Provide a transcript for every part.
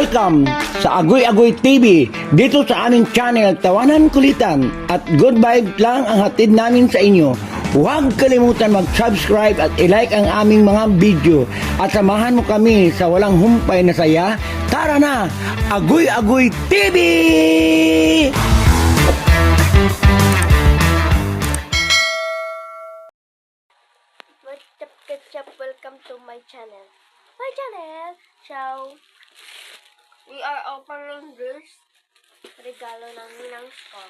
Welcome sa Agoy Agoy TV. Dito sa aming channel, Tawanan Kulitan at good vibes lang ang hatid namin sa inyo. Huwag kalimutan mag-subscribe at i-like ang aming mga video at samahan mo kami sa walang humpay na saya. Tara na! Agoy Agoy TV! What's up, ketchup? Welcome to my channel. So, we are opening this regalo ng ninang ko.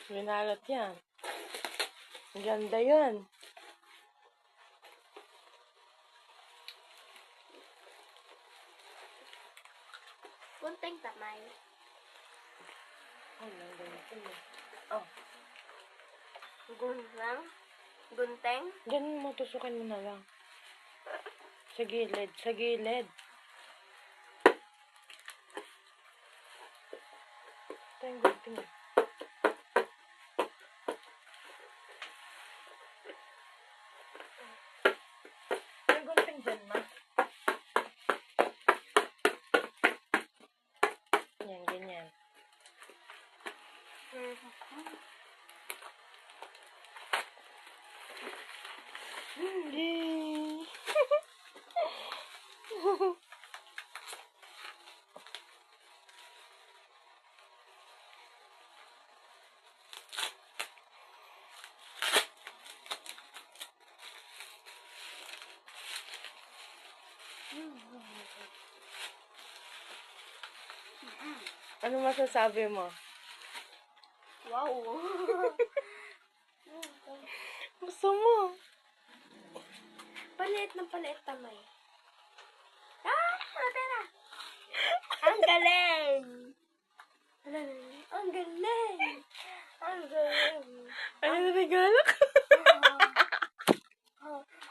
Binalot yan. Ang ganda yan. Kunting tamay. Ang ganda nito. Oh, Guntang. Gunteng. ganun mo, tusukan mo na lang. Sa gilid, sa gilid. Ito yung gunting. May gunting dyan, ma. Yan, ganyan. Yay! Ano masasabi mo? Wow. Gusto mo? Paliit ng paliit tamay. Pera! Ang galing! Ang galing! Ang galing! Ano na regalo ko?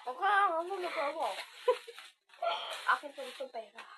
Okay, ano na po ako? Akin po ito pera.